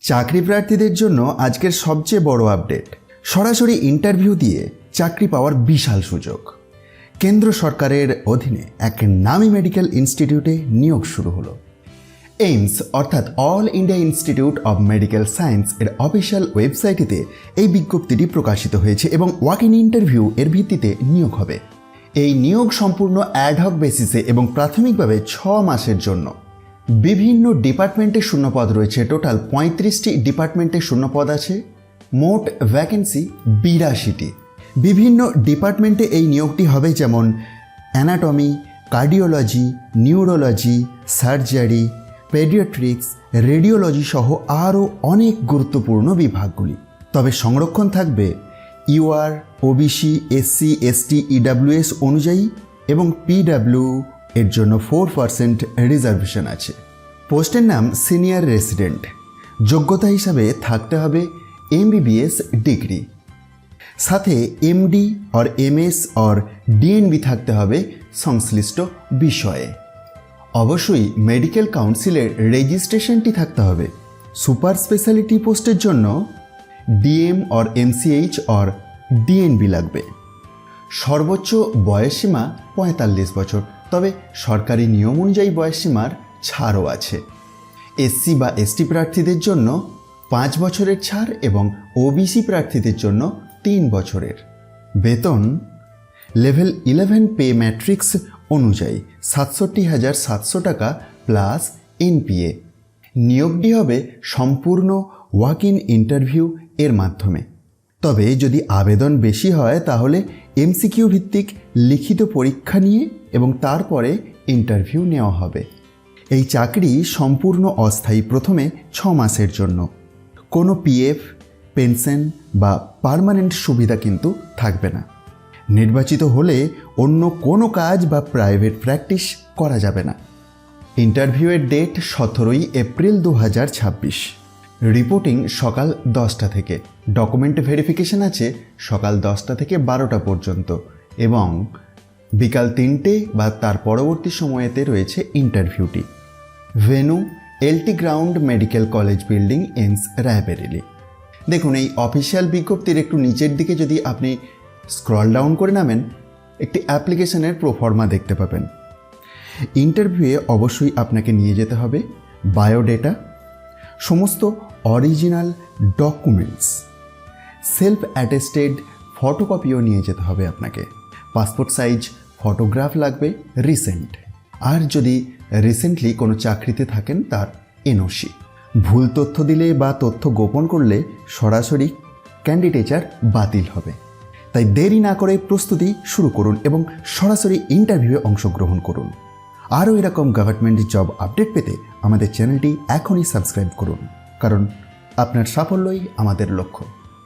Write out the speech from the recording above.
চাকরি প্রার্থীদের জন্য আজকের সবচেয়ে বড় আপডেট, সরাসরি ইন্টারভিউ দিয়ে চাকরি পাওয়ার বিশাল সুযোগ। কেন্দ্র সরকারের অধীনে এক নামী মেডিকেল ইনস্টিটিউটে নিয়োগ শুরু হলো। এইমস অর্থাৎ all India institute of medical science এর অফিসিয়াল ওয়েবসাইটটিতে এই বিজ্ঞপ্তিটি প্রকাশিত হয়েছে এবং ওয়াক ইন ইন্টারভিউ এর ভিত্তিতে নিয়োগ হবে। এই নিয়োগ সম্পূর্ণ অ্যাডহক বেসিসে এবং প্রাথমিকভাবে 6 মাসের জন্য। বিভিন্ন ডিপার্টমেন্টে শূন্যপদ রয়েছে, টোটাল 35টি ডিপার্টমেন্টে শূন্যপদ আছে, মোট ভ্যাকেন্সি 82টি। বিভিন্ন ডিপার্টমেন্টে এই নিয়োগটি হবে, যেমন anatomy, cardiology, neurology, surgery, paediatrics, radiology সহ আরও অনেক গুরুত্বপূর্ণ বিভাগগুলি। তবে সংরক্ষণ থাকবে UR, OBC, SC, ST, EWS অনুযায়ী এবং পিডাব্লিউ এর জন্য 4% রিজার্ভেশন আছে। পোস্টের নাম সিনিয়র রেসিডেন্ট। যোগ্যতা হিসাবে থাকতে হবে এমবিবিএস ডিগ্রি, সাথে MD or MS or DNB থাকতে হবে সংশ্লিষ্ট বিষয়ে। অবশ্যই মেডিকেল কাউন্সিলের রেজিস্ট্রেশনটি থাকতে হবে। সুপার স্পেশালিটি পোস্টের জন্য DM or MCh or DNB লাগবে। সর্বোচ্চ বয়সসীমা 45 বছর, তবে সরকারি নিয়ম অনুযায়ী বয়সসীমার ছাড়ও আছে। এসসি বা এসটি প্রার্থীদের জন্য 5 বছরের ছাড় এবং ওবিসি প্রার্থীদের জন্য 3 বছরের। বেতন লেভেল 11 পে ম্যাট্রিক্স অনুযায়ী 67,700 টাকা প্লাস এনপিএ। নিয়োগটি হবে সম্পূর্ণ ওয়াক ইন ইন্টারভিউ এর মাধ্যমে। তবে যদি আবেদন বেশি হয় তাহলে এমসিকিউ ভিত্তিক লিখিত পরীক্ষা নিয়ে এবং তারপরে ইন্টারভিউ নেওয়া হবে। এই চাকরি সম্পূর্ণ অস্থায়ী, প্রথমে 6 মাসের জন্য। কোনো পিএফ, পেনশন বা পার্মানেন্ট সুবিধা কিন্তু থাকবে না। নির্বাচিত হলে অন্য কোনো কাজ বা প্রাইভেট প্র্যাকটিস করা যাবে না। ইন্টারভিউয়ের ডেট 17 এপ্রিল 2026। রিপোর্টিং সকাল 10টা থেকে। ডকুমেন্ট ভেরিফিকেশন আছে সকাল 10টা থেকে 12টা পর্যন্ত এবং বিকাল 3টে বা তার পরবর্তী সময়েতে রয়েছে ইন্টারভিউটি। Venue LT ground medical college building, AIIMS, Raebareli. দেখুন, এই অফিসিয়াল বিজ্ঞপ্তির একটু নিচের দিকে যদি আপনি স্ক্রল ডাউন করে নামেন, একটি অ্যাপ্লিকেশনের প্রোফর্মা দেখতে পাবেন। ইন্টারভিউয়ে অবশ্যই আপনাকে নিয়ে যেতে হবে বায়োডেটা, সমস্ত অরিজিনাল ডকুমেন্টস, সেলফ অ্যাটেস্টেড ফটোকপিও নিয়ে যেতে হবে আপনাকে। পাসপোর্ট সাইজ ফটোগ্রাফ লাগবে রিসেন্ট, আর যদি রিসেন্টলি কোনো চাকরিতে থাকেন তার এনওসি। ভুল তথ্য দিলে বা তথ্য গোপন করলে সরাসরি ক্যান্ডিডেচার বাতিল হবে। তাই দেরি না করে প্রস্তুতি শুরু করুন এবং সরাসরি ইন্টারভিউয়ে অংশগ্রহণ করুন। আরও এরকম গভর্নমেন্ট জব আপডেট পেতে আমাদের চ্যানেলটি এখনই সাবস্ক্রাইব করুন, কারণ আপনার সাফল্যই আমাদের লক্ষ্য।